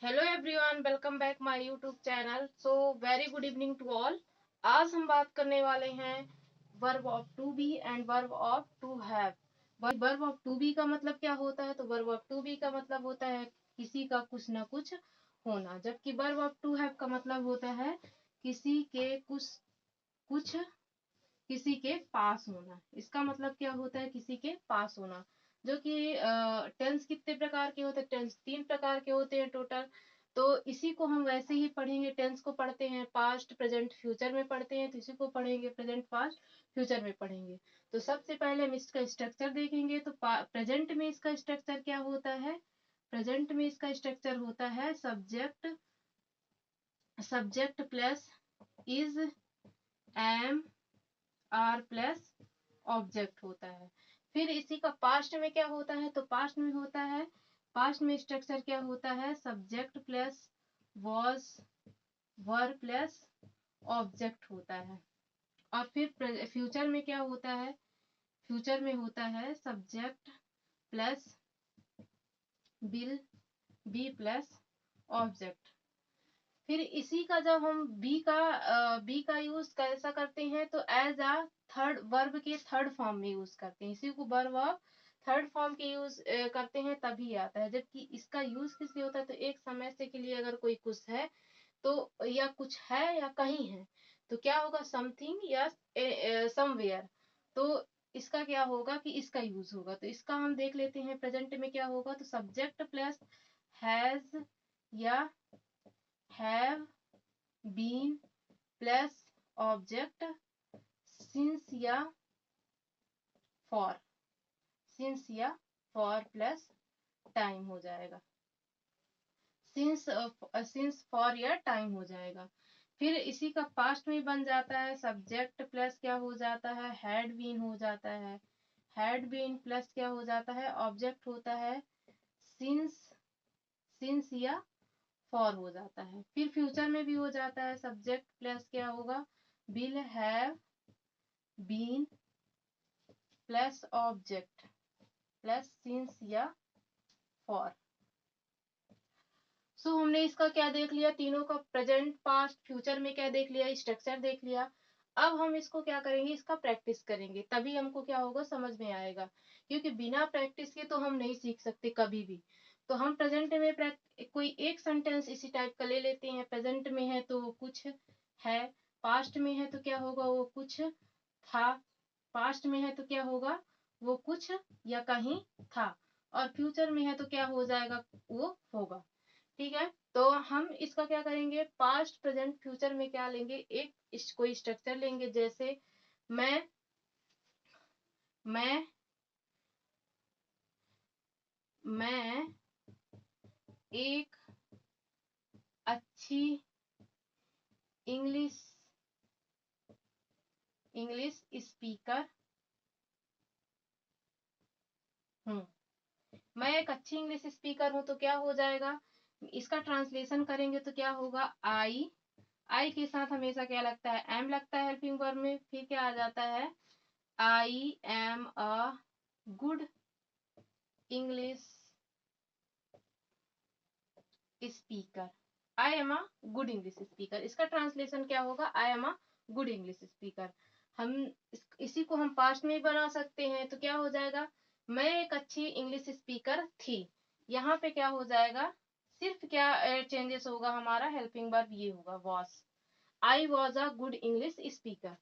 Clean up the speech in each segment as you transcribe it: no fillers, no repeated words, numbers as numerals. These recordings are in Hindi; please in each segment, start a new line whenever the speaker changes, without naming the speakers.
Hello everyone, welcome back my YouTube channel. So very good evening to all. आज हम बात करने वाले हैं verb of to be and verb of to have. Verb of to be का मतलब क्या होता है? तो वर्ब ऑफ टू बी का मतलब होता है किसी का कुछ ना कुछ होना, जबकि वर्ब ऑफ टू हैव का मतलब होता है किसी के कुछ किसी के पास होना। इसका मतलब क्या होता है? किसी के पास होना। जो कि टेंस कितने प्रकार के होते हैं? टेंस 3 प्रकार के होते हैं टोटल। तो इसी को हम वैसे ही पढ़ेंगे। टेंस को पढ़ते हैं पास्ट प्रेजेंट फ्यूचर में पढ़ते हैं, तो इसी को पढ़ेंगे प्रेजेंट पास्ट फ्यूचर में पढ़ेंगे। तो सबसे पहले हम इसका स्ट्रक्चर देखेंगे। तो प्रेजेंट में इसका स्ट्रक्चर क्या होता है? प्रेजेंट में इसका स्ट्रक्चर होता है subject plus is, am, are plus object होता है। फिर इसी का पास्ट में क्या होता है? तो पास्ट में स्ट्रक्चर क्या होता है? Subject plus was, were plus object होता है। और फिर फ्यूचर में क्या होता है? फ्यूचर में होता है subject plus will, be plus object. फिर इसी का जब हम बी का यूज कैसा करते हैं? तो एज अ थर्ड वर्ब के थर्ड फॉर्म में यूज करते हैं। इसी को वर्ब ऑफ थर्ड फॉर्म के यूज करते हैं तभी आता है। जबकि इसका यूज किस लिए होता है? तो एक समय से के लिए अगर कोई कुछ है तो, या कुछ है या कहीं है, तो क्या होगा? समथिंग या समवेयर। तो इसका क्या होगा कि इसका यूज होगा। तो इसका हम देख लेते हैं प्रेजेंट में क्या होगा। तो सब्जेक्ट प्लस हैज या have been plus object since या फॉर। सिंस या फॉर प्लस टाइम हो जाएगा। सिंस फॉर या टाइम हो जाएगा। फिर इसी का पास्ट में बन जाता है सब्जेक्ट प्लस क्या हो जाता है? हैड बीन हो जाता है। हैड बीन प्लस क्या हो जाता है? ऑब्जेक्ट होता है सिंस या फॉर हो जाता है। फिर फ्यूचर में भी हो जाता है सब्जेक्ट प्लस क्या होगा? Will have been plus object plus since या फॉर। सो हमने इसका क्या देख लिया? तीनों का प्रेजेंट पास्ट फ्यूचर में क्या देख लिया? स्ट्रक्चर देख लिया। अब हम इसको क्या करेंगे? इसका प्रैक्टिस करेंगे, तभी हमको क्या होगा? समझ में आएगा। क्योंकि बिना प्रैक्टिस के तो हम नहीं सीख सकते कभी भी। तो हम प्रेजेंट में कोई एक सेंटेंस इसी टाइप का ले लेते हैं। प्रेजेंट में है तो कुछ है, पास्ट में है तो क्या होगा? वो कुछ था। पास्ट में है तो क्या होगा? वो कुछ या कहीं था। और फ्यूचर में है तो क्या हो जाएगा? वो होगा। ठीक है। तो हम इसका क्या करेंगे? पास्ट प्रेजेंट फ्यूचर में क्या लेंगे? कोई स्ट्रक्चर लेंगे। जैसे मैं मैं मैं एक अच्छी इंग्लिश इंग्लिश स्पीकर हूँ। मैं एक अच्छी इंग्लिश स्पीकर हूँ, तो क्या हो जाएगा? इसका ट्रांसलेशन करेंगे तो क्या होगा? आई के साथ हमेशा क्या लगता है? एम लगता है हेल्पिंग वर्ब में। फिर क्या आ जाता है? I am a good English speaker. I am a good English speaker. इसका ट्रांसलेशन क्या होगा? I am a good English speaker. हम इसी को हम पास्ट में भी बना सकते हैं। तो क्या हो जाएगा? मैं एक अच्छी इंग्लिश स्पीकर थी। यहाँ पे क्या हो जाएगा? सिर्फ क्या चेंजेस होगा? हमारा हेल्पिंग वर्ब ये होगा was. I was a good English speaker.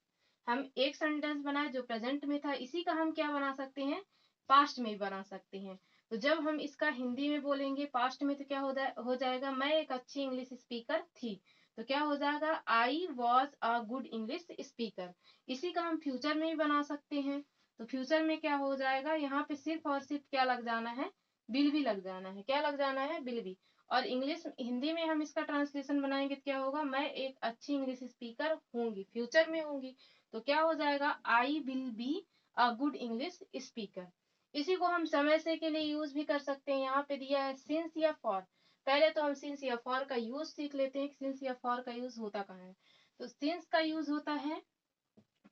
हम एक सेंटेंस बनाए जो प्रेजेंट में था, इसी का हम क्या बना सकते हैं? पास्ट में भी बना सकते हैं। तो जब हम इसका हिंदी में बोलेंगे पास्ट में, तो क्या हो जाएगा? मैं एक अच्छी इंग्लिश स्पीकर थी। तो क्या हो जाएगा? I was a good English speaker. इसी का हम फ्यूचर में भी बना सकते हैं। तो फ्यूचर में क्या हो जाएगा? यहाँ पे सिर्फ और सिर्फ क्या लग जाना है? विल भी लग जाना है। क्या लग जाना है? विल भी। और इंग्लिश हिंदी में हम इसका ट्रांसलेशन बनाएंगे तो क्या होगा? मैं एक अच्छी इंग्लिश स्पीकर होंगी, फ्यूचर में होंगी। तो क्या हो जाएगा? I will be a good English speaker. इसी को हम समय से के लिए यूज भी कर सकते हैं। यहाँ पे दिया है सिंस या फॉर। पहले तो हम सिंस या फॉर का यूज सीख लेते हैं। सिंस या फॉर का यूज होता कहाँ है? तो सिंस का यूज होता है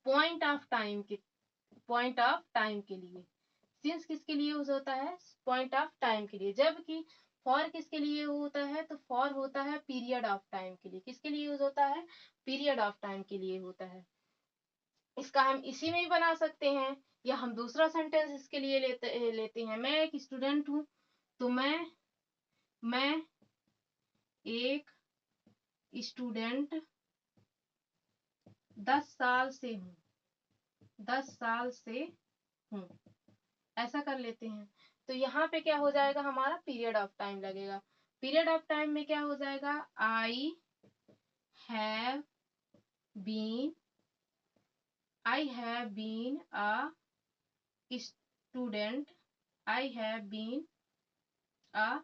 पॉइंट ऑफ टाइम के लिए। सिंस किसके लिए यूज होता है? पॉइंट ऑफ टाइम के लिए। जबकि फॉर किसके लिए होता है, तो फॉर होता है पीरियड ऑफ टाइम के लिए। किसके लिए यूज होता है, पीरियड ऑफ टाइम के लिए होता है। इसका हम इसी में ही बना सकते हैं, या हम दूसरा सेंटेंस इसके लिए लेते हैं। मैं एक स्टूडेंट हूँ, तो मैं एक स्टूडेंट 10 साल से हूँ, 10 साल से हूँ, ऐसा कर लेते हैं। तो यहाँ पे क्या हो जाएगा, हमारा पीरियड ऑफ टाइम लगेगा। पीरियड ऑफ टाइम में क्या हो जाएगा, I have been a student, I have been a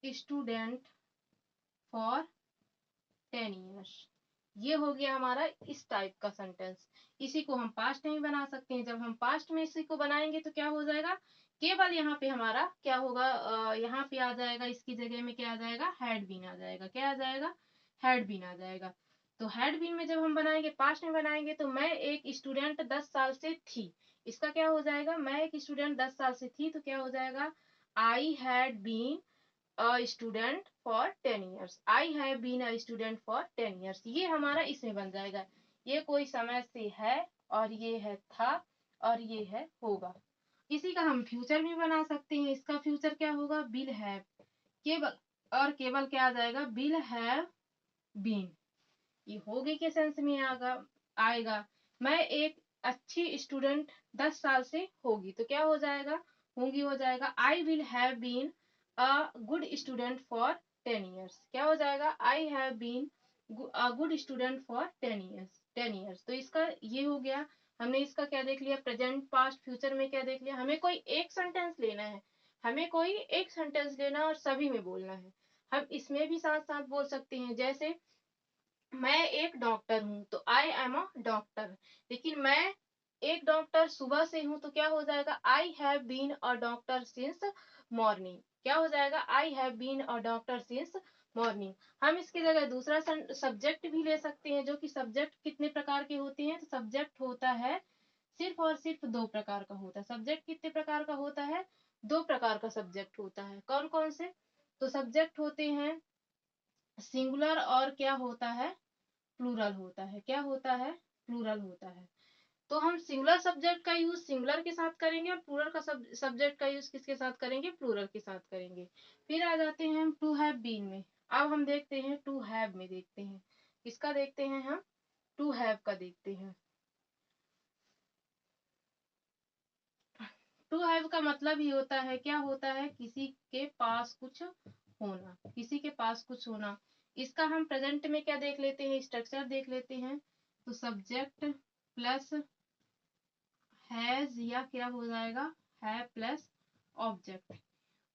student for 10 years। ये हो गया हमारा इस टाइप का सेंटेंस। इसी को हम पास्ट में बना सकते हैं। जब हम पास्ट में इसी को बनाएंगे तो क्या हो जाएगा, केवल यहाँ पे हमारा क्या होगा, यहाँ पे आ जाएगा, इसकी जगह में क्या आ जाएगा, हैड बीन आ जाएगा। क्या आ जाएगा, हैड बीन आ जाएगा। तो हैड बीन में जब हम बनाएंगे, पास्ट में बनाएंगे, तो मैं एक स्टूडेंट 10 साल से थी, इसका क्या हो जाएगा, मैं एक स्टूडेंट 10 साल से थी, तो क्या हो जाएगा, I had been a student for 10 years। I have been a student for 10 years। ये हमारा इसमें बन जाएगा। ये कोई समय से है, और ये है था, और ये है होगा। इसी का हम फ्यूचर भी बना सकते हैं। इसका फ्यूचर क्या होगा, विल हैव, केवल और केवल क्या आ जाएगा, विल हैव बीन। ये होगी के सेंस में आएगा। मैं एक अच्छी स्टूडेंट 10 साल से होगी, तो क्या हो जाएगा, होंगी हो जाएगा, I will have been a good student for 10 years। क्या हो जाएगा, I have been a good student for 10 years, 10 years। तो इसका ये हो गया। हमने इसका क्या देख लिया, प्रेजेंट, पास्ट, फ्यूचर में क्या देख लिया। हमें कोई एक सेंटेंस लेना है, हमें कोई एक सेंटेंस लेना और सभी में बोलना है। हम इसमें भी साथ साथ बोल सकते हैं, जैसे मैं एक डॉक्टर हूँ, तो आई एम अ डॉक्टर। लेकिन मैं एक डॉक्टर सुबह से हूँ, तो क्या हो जाएगा, I have been a doctor since morning. क्या हो जाएगा, I have been a doctor since morning. हम इसकी जगह दूसरा सब्जेक्ट भी ले सकते हैं, जो कि सब्जेक्ट कितने प्रकार के होते हैं, तो सब्जेक्ट होता है सिर्फ और सिर्फ 2 प्रकार का होता है। सब्जेक्ट कितने प्रकार का होता है, 2 प्रकार का सब्जेक्ट होता है। कौन कौन से, तो सब्जेक्ट होते हैं सिंगुलर, और क्या होता है, प्लूरल होता है। क्या होता है, प्लूरल होता है। तो हम सिंगुलर सब्जेक्ट का यूज सिंगुलर के साथ करेंगे, और प्लूरल का सब्जेक्ट का यूज किसके साथ करेंगे, प्लूरल के साथ करेंगे। फिर आ जाते हैं हम टू हैव बीन में। अब हम देखते हैं टू हैव में, देखते हैं इसका, देखते हैं हम टू हैव का देखते हैं। टू हैव का मतलब ही होता है, क्या होता है, किसी के पास कुछ होना, किसी के पास कुछ होना। इसका हम प्रेजेंट में क्या देख लेते हैं, स्ट्रक्चर देख लेते हैं। तो सब्जेक्ट प्लस हैज, या क्या हो जाएगा, है प्लस ऑब्जेक्ट।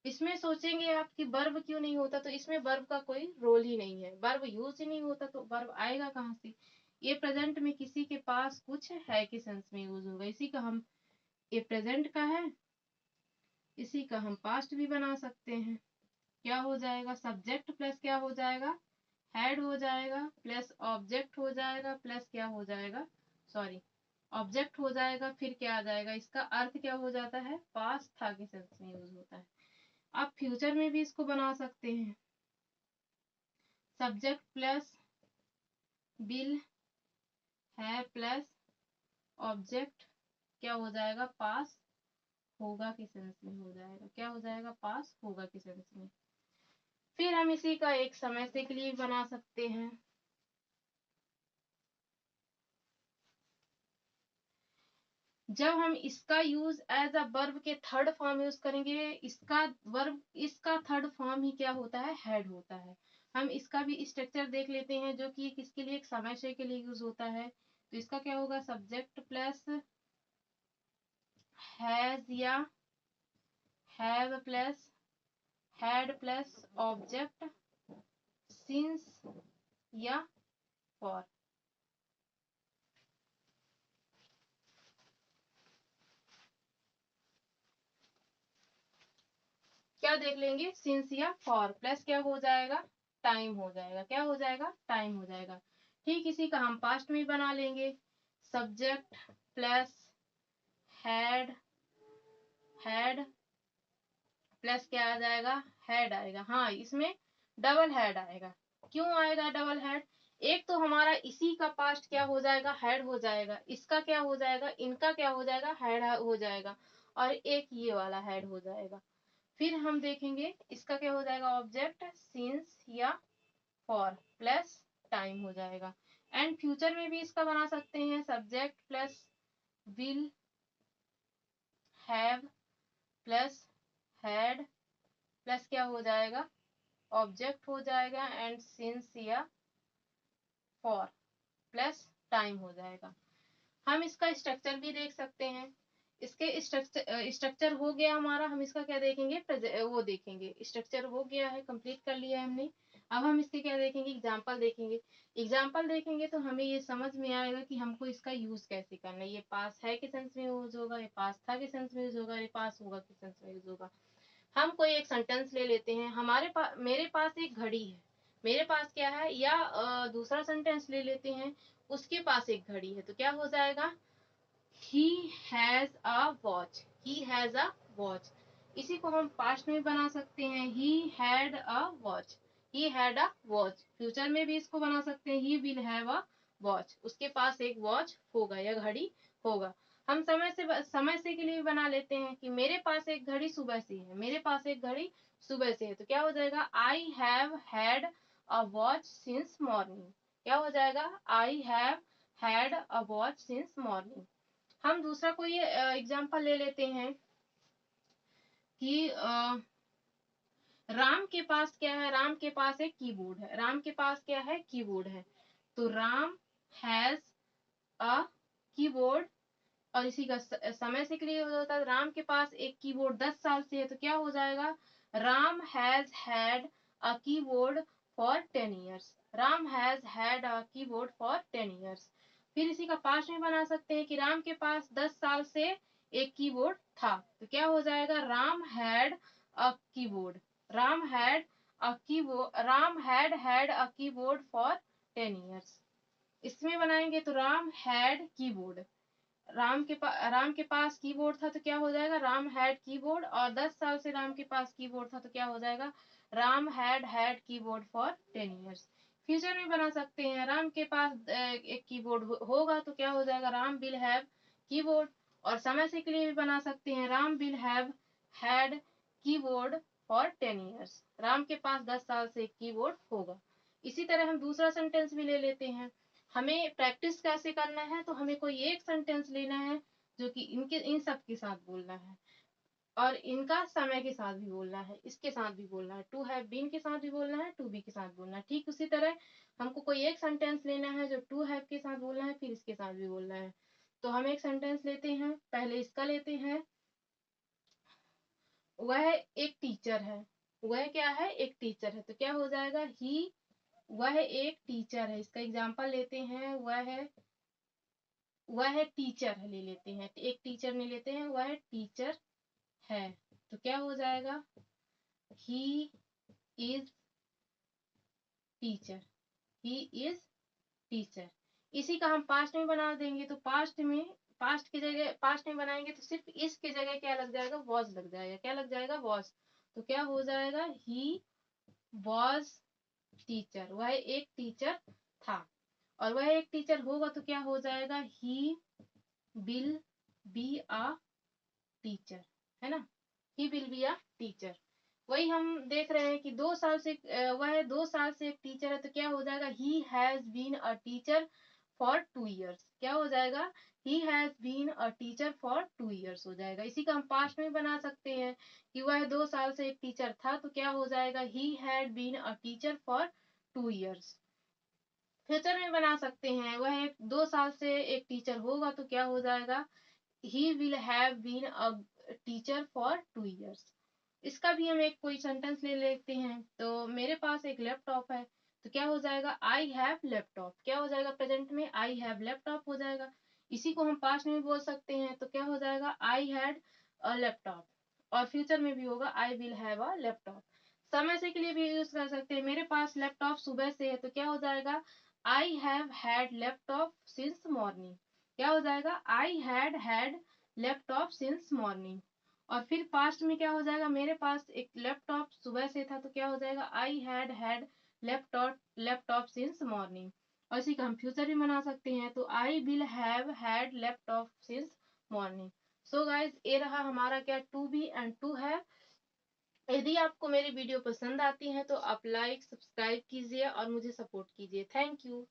इसमें सोचेंगे आप कि वर्ब क्यों नहीं होता, तो इसमें वर्ब का कोई रोल ही नहीं है, वर्ब यूज ही नहीं होता, तो वर्ब आएगा कहाँ से। ये प्रेजेंट में किसी के पास कुछ है के सेंस में यूज होगा। इसी का हम, ये प्रेजेंट का है, इसी का हम पास्ट भी बना सकते हैं। क्या हो जाएगा, सब्जेक्ट प्लस क्या हो जाएगा, हैड हो जाएगा, प्लस ऑब्जेक्ट हो जाएगा, प्लस क्या हो जाएगा, सॉरी, ऑब्जेक्ट हो जाएगा। फिर क्या आ जाएगा, इसका अर्थ क्या हो जाता है, पास्ट था के सेंस में यूज होता है। आप फ्यूचर में भी इसको बना सकते हैं। सब्जेक्ट प्लस विल है प्लस ऑब्जेक्ट, क्या हो जाएगा, पास होगा के सेंस में हो जाएगा। क्या हो जाएगा, पास होगा के सेंस में। फिर हम इसी का एक समय से के लिए बना सकते हैं। जब हम इसका यूज एज अ वर्ब के थर्ड फॉर्म यूज करेंगे, इसका वर्ब, इसका थर्ड फॉर्म ही क्या होता है, हैड होता है। हम इसका भी स्ट्रक्चर देख लेते हैं, जो कि किसके लिए, एक समय से के लिए यूज होता है। तो इसका क्या होगा, सब्जेक्ट प्लस हैज, या have plus had plus object since या फॉर। क्या देख लेंगे, सिंस या फॉर, प्लस क्या हो जाएगा, टाइम हो जाएगा। क्या हो जाएगा, टाइम हो जाएगा। ठीक इसी का हम पास्ट में बना लेंगे। Subject plus had, had plus क्या आ जाएगा, हैड आएगा। हाँ, इसमें डबल हैड आएगा। क्यों आएगा डबल हैड? एक तो हमारा इसी का पास्ट क्या हो जाएगा, हैड हो जाएगा, इसका क्या हो जाएगा, इनका क्या हो जाएगा, हैड हो जाएगा, और एक ये वाला हैड हो जाएगा। फिर हम देखेंगे इसका क्या हो जाएगा, ऑब्जेक्ट सिंस या फॉर प्लस टाइम हो जाएगा। एंड फ्यूचर में भी इसका बना सकते हैं, subject plus will have plus had plus क्या हो जाएगा, ऑब्जेक्ट हो जाएगा, एंड सिंस या फॉर प्लस टाइम हो जाएगा। हम इसका स्ट्रक्चर भी देख सकते हैं। इसके स्ट्रक्चर हो गया हमारा, हम इसका क्या देखेंगे, वो देखेंगे, स्ट्रक्चर हो गया है, कंप्लीट कर लिया है हमने। अब हम इसके क्या देखेंगे, एग्जाम्पल देखेंगे। एग्जाम्पल देखेंगे तो हमें ये समझ में आएगा कि हमको इसका यूज कैसे करना है। ये पास है के सेंस में यूज होगा, ये पास था के सेंस में यूज होगा, ये पास होगा के सेंस में यूज होगा। हम कोई एक सेंटेंस ले लेते हैं, हमारे पास, मेरे पास एक घड़ी है, मेरे पास क्या है, या दूसरा सेंटेंस ले लेते हैं, उसके पास एक घड़ी है, तो क्या हो जाएगा, he has a watch, he has a watch। इसी को हम पास्ट में बना सकते हैं, he had a watch, he had a watch। Future में भी इसको बना सकते हैं, he will have a watch, उसके पास एक वॉच होगा या घड़ी होगा। हम समय से के लिए बना लेते हैं कि मेरे पास एक घड़ी सुबह से है, मेरे पास एक घड़ी सुबह से है, तो क्या हो जाएगा, I have had a watch since morning। क्या हो जाएगा, I have had a watch since morning। हम दूसरा कोई एग्जाम्पल ले लेते हैं कि राम के पास क्या है, राम के पास एक कीबोर्ड है, राम के पास क्या है, कीबोर्ड है, तो राम हैज अ कीबोर्ड। और इसी का समय से क्लियर हो जाता है, राम के पास एक कीबोर्ड 10 साल से है, तो क्या हो जाएगा, Ram has had a keyboard for 10 years। Ram has had a keyboard for 10 years। फिर इसी का पास्ट में बना सकते हैं कि राम के पास 10 साल से एक कीबोर्ड था, तो क्या हो जाएगा, Ram had a keyboard, Ram had a keyboard, Ram had a keyboard for 10 years। इसमें बनाएंगे तो राम हैड कीबोर्ड, राम के पास कीबोर्ड था, तो क्या हो जाएगा, राम हैड कीबोर्ड, और 10 साल से राम के पास कीबोर्ड था, तो क्या हो जाएगा, Ram had keyboard for 10 years। Future में बना सकते हैं, राम के पास एक कीबोर्ड होगा, तो क्या हो जाएगा, राम विल हैव कीबोर्ड। और समय से के लिए भी बना सकते हैं, Ram will have had keyboard for 10 years। Ram के पास 10 साल से एक कीबोर्ड होगा। इसी तरह हम दूसरा सेंटेंस भी ले लेते हैं। हमें प्रैक्टिस कैसे करना है, तो हमें कोई एक सेंटेंस लेना है जो कि इन सब के साथ बोलना है, और इनका समय के साथ भी बोलना है, इसके साथ भी बोलना है, टू हैव बीन के साथ भी बोलना है, टू बी के साथ बोलना है। ठीक उसी तरह हमको कोई एक सेंटेंस लेना है जो टू हैव के साथ बोलना है, फिर इसके साथ भी बोलना है। तो हम एक सेंटेंस लेते हैं, पहले इसका लेते हैं, वह एक टीचर है, वह क्या है, एक टीचर है, तो क्या हो जाएगा, ही, वह एक टीचर है। इसका एग्जाम्पल लेते हैं, वह टीचर है, ले लेते हैं, एक टीचर नहीं लेते हैं, वह टीचर है, तो क्या हो जाएगा, he is teacher, he is teacher. इसी का हम पास्ट में बना देंगे, तो पास्ट की जगह, पास्ट में बनाएंगे तो सिर्फ इस की जगह क्या लग जाएगा, वॉज लग जाएगा, क्या लग जाएगा, वॉज। तो क्या हो जाएगा, ही वॉज टीचर, वह एक टीचर था। और वह एक टीचर होगा तो क्या हो जाएगा, he will be a teacher, है ना, he will be a teacher. वही हम देख रहे हैं कि 2 साल से वह 2 साल से एक टीचर है, तो क्या हो जाएगा, he has been a teacher for 2 years। क्या हो जाएगा, he has been a teacher for 2 years हो जाएगा। इसी का हम पास्ट में बना सकते हैं कि वह 2 साल से एक टीचर था, तो क्या हो जाएगा, he had been a teacher for 2 years। Future में बना सकते हैं, वह 2 साल से एक टीचर होगा, तो क्या हो जाएगा, he will have been a teacher for 2 years। इसका भी हम एक कोई सेंटेंस ले लेते हैं, तो मेरे पास एक लैपटॉप है, तो क्या हो जाएगा, आई हैव लैपटॉप। क्या हो जाएगा, प्रेजेंट में आई हैव लैपटॉप हो जाएगा। इसी को हम पास्ट में भी बोल सकते हैं, तो क्या हो जाएगा, आई हैड अ लैपटॉप। और फ्यूचर में भी होगा, आई विल हैव अ लैपटॉप। समय से के लिए भी यूज कर सकते हैं, मेरे पास लैपटॉप सुबह से है, तो क्या हो जाएगा, I have had laptop since morning. क्या हो जाएगा, I had had laptop since morning. और फिर पास्ट में क्या हो जाएगा, मेरे पास एक लैपटॉप सुबह से था, तो क्या हो जाएगा, I had laptop since morning. और इसी का हम फ्यूचर भी बना सकते हैं, तो I will have had laptop since morning. So guys, ये रहा हमारा क्या, to be and to have. यदि आपको मेरी वीडियो पसंद आती है तो आप लाइक सब्सक्राइब कीजिए और मुझे सपोर्ट कीजिए। Thank you.